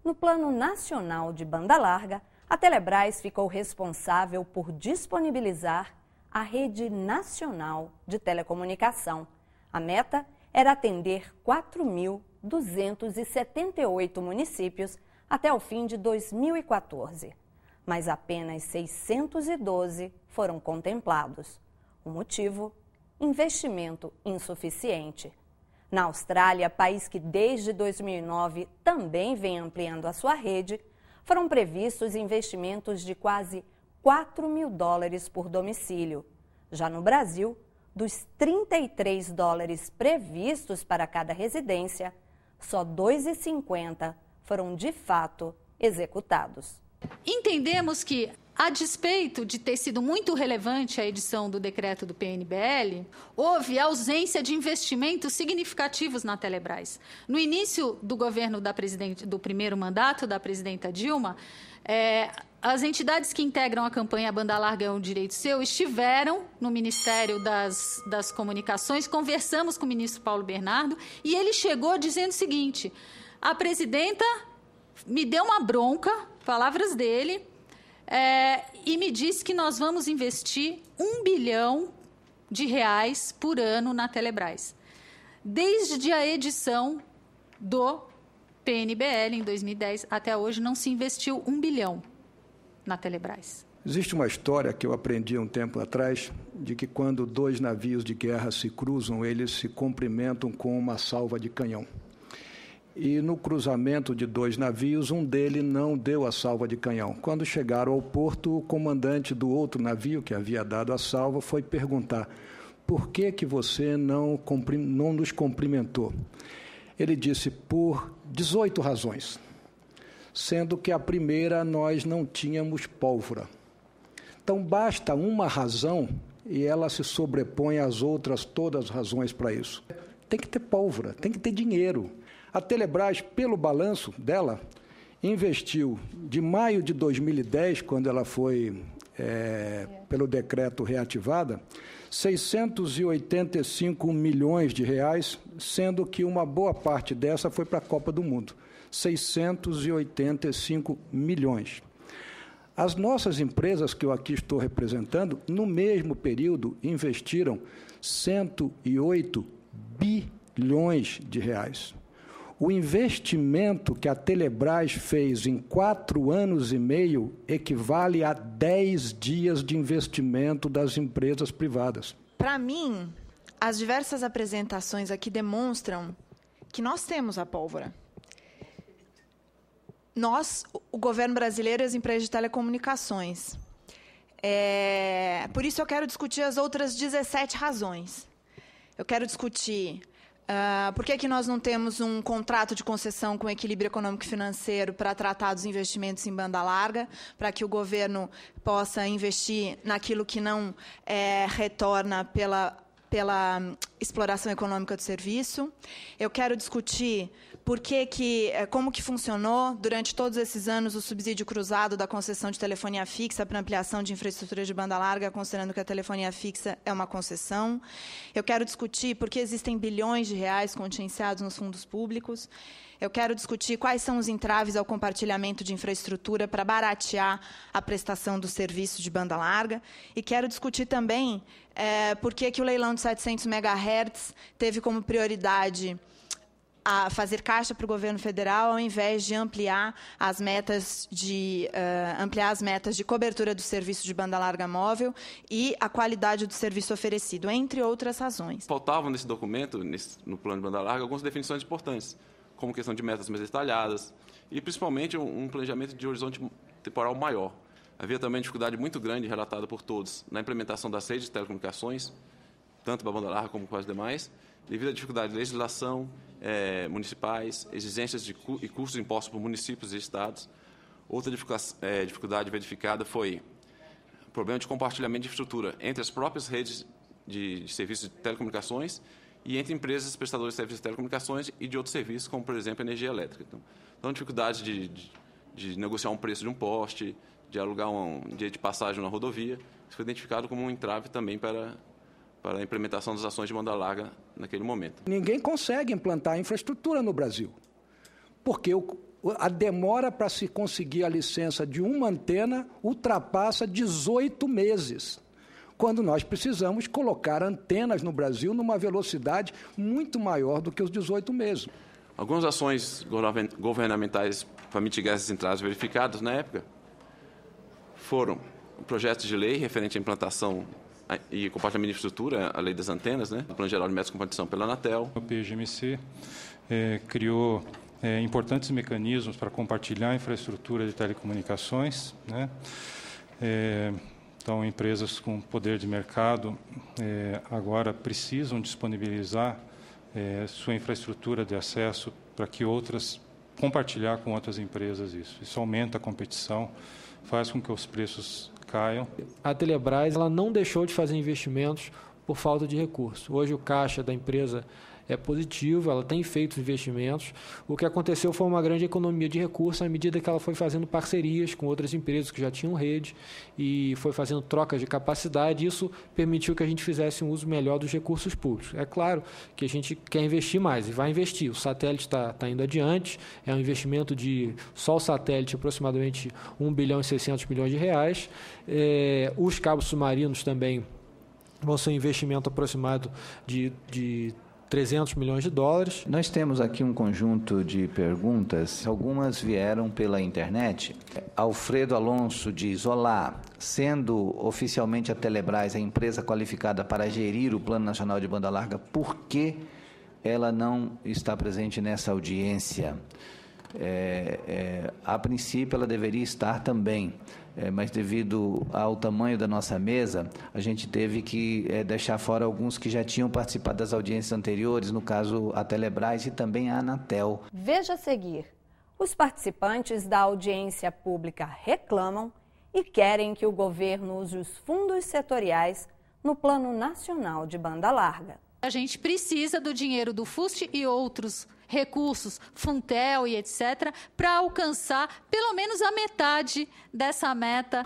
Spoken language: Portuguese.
No Plano Nacional de Banda Larga, a Telebrás ficou responsável por disponibilizar a Rede Nacional de Telecomunicação. A meta era atender 4.278 municípios até o fim de 2014, mas apenas 612 foram contemplados. O motivo? Investimento insuficiente. Na Austrália, país que desde 2009 também vem ampliando a sua rede, foram previstos investimentos de quase $4.000 por domicílio. Já no Brasil, dos $33 previstos para cada residência, só $2,50 foram de fato executados. Entendemos que, a despeito de ter sido muito relevante a edição do decreto do PNBL, houve ausência de investimentos significativos na Telebrás. No início do governo do primeiro mandato da presidenta Dilma, as entidades que integram a campanha Banda Larga é um Direito Seu estiveram no Ministério das Comunicações, conversamos com o ministro Paulo Bernardo e ele chegou dizendo o seguinte: a presidenta me deu uma bronca, palavras dele, e me disse que nós vamos investir R$1 bilhão por ano na Telebrás. Desde a edição do PNBL, em 2010, até hoje, não se investiu R$1 bilhão na Telebrás. Existe uma história que eu aprendi um tempo atrás, de que quando dois navios de guerra se cruzam, eles se cumprimentam com uma salva de canhão. E no cruzamento de dois navios, um deles não deu a salva de canhão. Quando chegaram ao porto, o comandante do outro navio, que havia dado a salva, foi perguntar: por que você não nos cumprimentou? Ele disse: por 18 razões, sendo que a primeira, nós não tínhamos pólvora. Então, basta uma razão e ela se sobrepõe às outras, todas as razões para isso. Tem que ter pólvora, tem que ter dinheiro. A Telebrás, pelo balanço dela, investiu de maio de 2010, quando ela foi, pelo decreto, reativada, 685 milhões de reais, sendo que uma boa parte dessa foi para a Copa do Mundo. 685 milhões. As nossas empresas, que eu aqui estou representando, no mesmo período, investiram 108 bilhões de reais. O investimento que a Telebrás fez em 4 anos e meio equivale a 10 dias de investimento das empresas privadas. Para mim, as diversas apresentações aqui demonstram que nós temos a pólvora. Nós, o governo brasileiro e as empresas de telecomunicações. Por isso eu quero discutir as outras 17 razões. Eu quero discutir por que nós não temos um contrato de concessão com equilíbrio econômico e financeiro para tratar dos investimentos em banda larga, para que o governo possa investir naquilo que não retorna pela exploração econômica do serviço. Eu quero discutir como que funcionou durante todos esses anos o subsídio cruzado da concessão de telefonia fixa para ampliação de infraestrutura de banda larga, considerando que a telefonia fixa é uma concessão. Eu quero discutir por que existem bilhões de reais contingenciados nos fundos públicos. Eu quero discutir quais são os entraves ao compartilhamento de infraestrutura para baratear a prestação do serviço de banda larga. E quero discutir também por que o leilão de 700 MHz teve como prioridade a fazer caixa para o governo federal, ao invés de ampliar as metas de cobertura do serviço de banda larga móvel e a qualidade do serviço oferecido, entre outras razões. Faltavam nesse documento, no plano de banda larga, algumas definições importantes, como questão de metas mais detalhadas e, principalmente, um planejamento de horizonte temporal maior. Havia também dificuldade muito grande, relatada por todos, na implementação das redes de telecomunicações, tanto para a banda larga como para as demais, devido à dificuldade de legislação municipais, exigências e custos de impostos por municípios e estados. Outra dificuldade verificada foi o problema de compartilhamento de infraestrutura entre as próprias redes de serviços de telecomunicações e entre empresas prestadoras de serviços de telecomunicações e de outros serviços, como, por exemplo, energia elétrica. Então dificuldade de negociar um preço de um poste, de alugar um direito de passagem na rodovia. Isso foi identificado como um entrave também para a implementação das ações de banda larga naquele momento. Ninguém consegue implantar infraestrutura no Brasil, porque a demora para se conseguir a licença de uma antena ultrapassa 18 meses, quando nós precisamos colocar antenas no Brasil numa velocidade muito maior do que os 18 meses. Algumas ações governamentais para mitigar esses entraves verificados na época foram projetos de lei referente à implantação e compartilhamento de infraestrutura, a lei das antenas, o Plano Geral de Metas de Compartição pela Anatel. O PGMC criou importantes mecanismos para compartilhar a infraestrutura de telecomunicações, Então, empresas com poder de mercado agora precisam disponibilizar sua infraestrutura de acesso para que outras compartilhar com outras empresas isso. Isso aumenta a competição, faz com que os preços caiam. A Telebrás ela não deixou de fazer investimentos por falta de recurso. Hoje o caixa da empresa é positivo, ela tem feito investimentos. O que aconteceu foi uma grande economia de recursos à medida que ela foi fazendo parcerias com outras empresas que já tinham rede e foi fazendo trocas de capacidade. Isso permitiu que a gente fizesse um uso melhor dos recursos públicos. É claro que a gente quer investir mais e vai investir. O satélite está indo adiante, é um investimento de só o satélite aproximadamente 1 bilhão e 600 milhões de reais. Os cabos submarinos também vão ser um investimento aproximado de 300 milhões de dólares. Nós temos aqui um conjunto de perguntas, algumas vieram pela internet. Alfredo Alonso diz: olá, sendo oficialmente a Telebrás a empresa qualificada para gerir o Plano Nacional de Banda Larga, por que ela não está presente nessa audiência? A princípio ela deveria estar também, mas devido ao tamanho da nossa mesa, a gente teve que deixar fora alguns que já tinham participado das audiências anteriores, no caso a Telebrás e também a Anatel. Veja a seguir. Os participantes da audiência pública reclamam e querem que o governo use os fundos setoriais no Plano Nacional de Banda Larga. A gente precisa do dinheiro do FUST e outros recursos, Funtel e etc., para alcançar pelo menos a metade dessa meta.